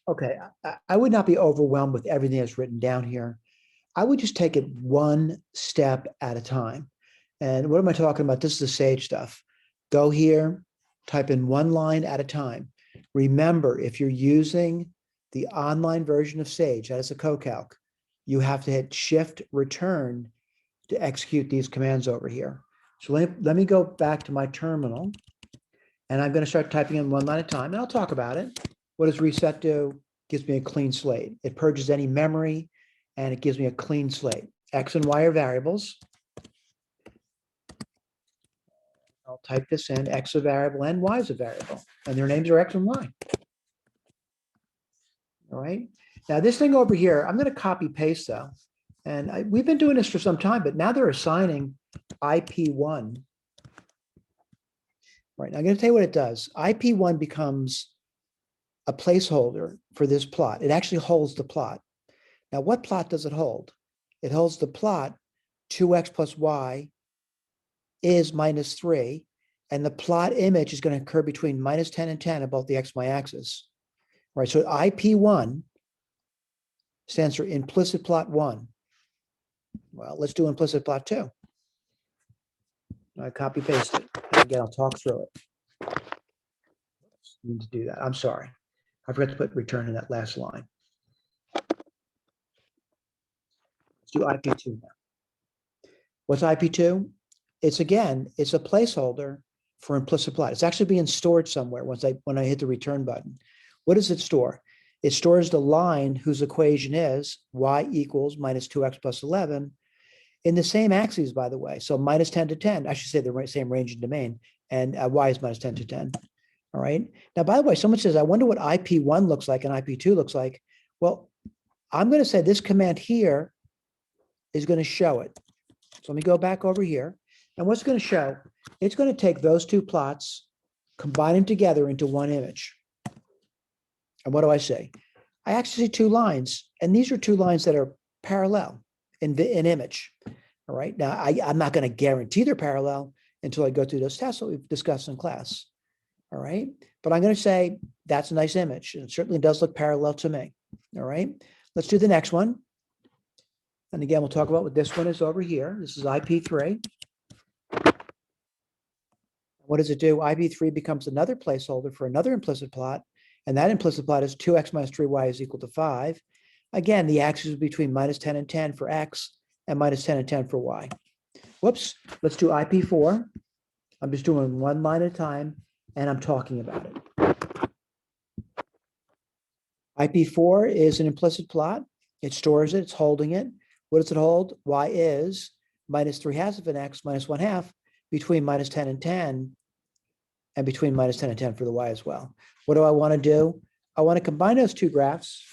Okay, I would not be overwhelmed with everything that's written down here. I would just take it one step at a time. And what am I talking about? This is the Sage stuff. Go here, type in one line at a time. Remember, if you're using the online version of Sage, that is a CoCalc, you have to hit Shift Return to execute these commands over here. So let me go back to my terminal, and I'm going to start typing in one line at a time, and I'll talk about it. What does reset do? Gives me a clean slate. It purges any memory, and it gives me a clean slate. X and Y are variables. I'll type this in, X is a variable and Y is a variable, and their names are X and Y. All right. Now this thing over here, I'm going to copy paste though. And we've been doing this for some time, but now they're assigning IP1. Right. Now I'm going to tell you what it does. IP1 becomes a placeholder for this plot. It actually holds the plot. Now, what plot does it hold? It holds the plot 2x plus y is minus 3, and the plot image is going to occur between minus 10 and 10 on both the x and y axis. Right. So IP1 stands for implicit plot 1. Well, let's do implicit plot 2. I copy paste it. And again, I'll talk through it. Need to do that. I'm sorry. I forgot to put return in that last line. Let's do IP2 now. What's IP2? It's a placeholder for implicit plot. It's actually being stored somewhere when I hit the return button. What does it store? It stores the line whose equation is y equals minus 2x plus 11 in the same axes, by the way. So minus 10 to 10, I should say the same range and domain, and y is minus 10 to 10. All right. Now, by the way, someone says, I wonder what IP1 looks like and IP2 looks like. Well, I'm going to say this command here is going to show it. So let me go back over here. And what's going to show? It's going to take those two plots, combine them together into one image. And what do I say? I actually see two lines. And these are two lines that are parallel in image. All right. Now, I'm not going to guarantee they're parallel until I go through those tests that we've discussed in class. All right. But I'm going to say that's a nice image. It certainly does look parallel to me. All right. Let's do the next one. And again, we'll talk about what this one is over here. This is IP3. What does it do? IP3 becomes another placeholder for another implicit plot. And that implicit plot is 2x minus 3y is equal to 5. Again, the axis is between minus 10 and 10 for x and minus 10 and 10 for y. Whoops. Let's do IP4. I'm just doing one line at a time, and I'm talking about it. IP4 is an implicit plot. It stores it. It's holding it. What does it hold? Y is minus 3/2 of an x minus 1/2 between minus 10 and 10, and between minus 10 and 10 for the y as well. What do I want to do? I want to combine those two graphs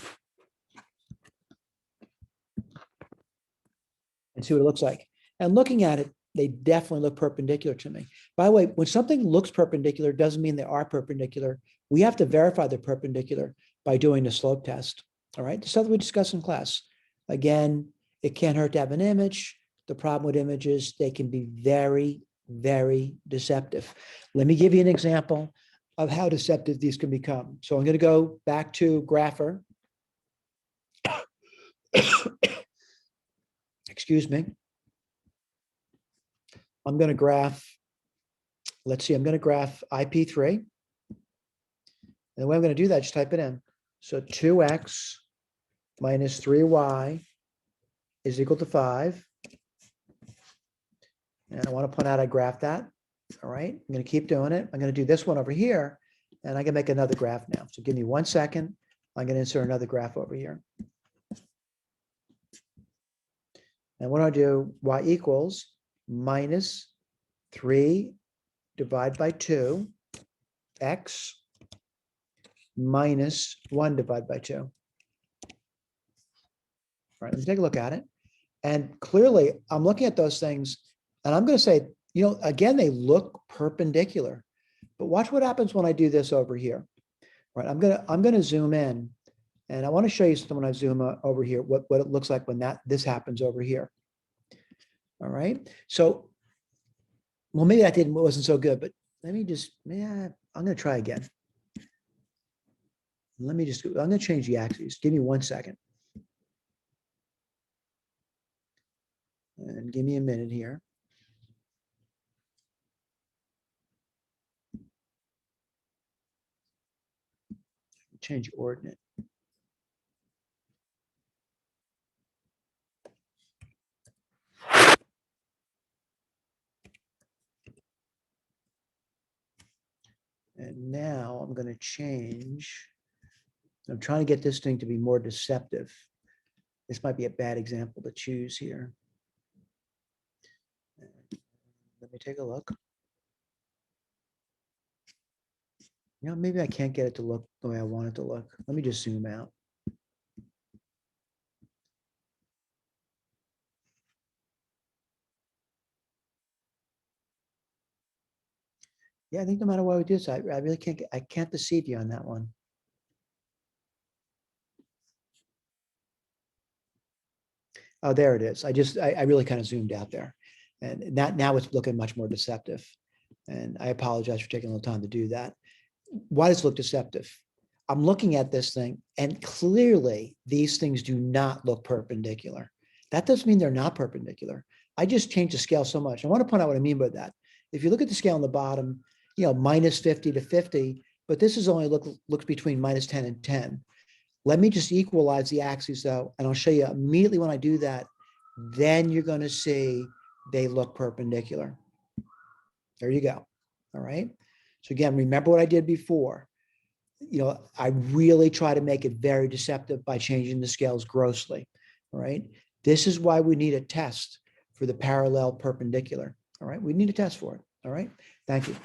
and see what it looks like. And looking at it, they definitely look perpendicular to me. By the way, when something looks perpendicular, doesn't mean they are perpendicular. We have to verify they're perpendicular by doing the slope test. All right, the stuff that we discussed in class. Again, it can't hurt to have an image. The problem with images, they can be very, very deceptive. Let me give you an example of how deceptive these can become. So I'm going to go back to Grapher. Excuse me. I'm going to graph, let's see, I'm going to graph IP3. And the way I'm going to do that, just type it in. So 2x minus 3y is equal to 5. And I want to point out I graphed that. All right, I'm going to keep doing it. I'm going to do this one over here, and I can make another graph now. So give me 1 second. I'm going to insert another graph over here. And what do I do? Y equals minus 3 divided by 2, x minus 1 divided by 2. All right, let's take a look at it. And clearly, I'm looking at those things, and I'm going to say, you know, again, they look perpendicular. But watch what happens when I do this over here. Right, I'm going to zoom in, and I want to show you something when I zoom over here, what it looks like when this happens over here. All right, so, well, maybe that wasn't so good, but let me just, I'm going to try again. Let me just, I'm going to change the axes. Give me 1 second. And give me a minute here. Change ordinate. And now I'm going to change. I'm trying to get this thing to be more deceptive. This might be a bad example to choose here. Let me take a look. You know, maybe I can't get it to look the way I want it to look. Let me just zoom out. Yeah, I think no matter what we do, so I really I can't deceive you on that one. Oh, there it is. I really kind of zoomed out there. And now it's looking much more deceptive. And I apologize for taking a little time to do that. Why does it look deceptive? I'm looking at this thing and clearly these things do not look perpendicular. That doesn't mean they're not perpendicular. I just changed the scale so much. I want to point out what I mean by that. If you look at the scale on the bottom, you know, minus 50 to 50, but this is only looks between minus 10 and 10. Let me just equalize the axes though, and I'll show you immediately when I do that, then you're going to see they look perpendicular. There you go. All right. So again, remember what I did before. You know, I really try to make it very deceptive by changing the scales grossly. All right. This is why we need a test for the parallel perpendicular. All right. We need a test for it. All right. Thank you.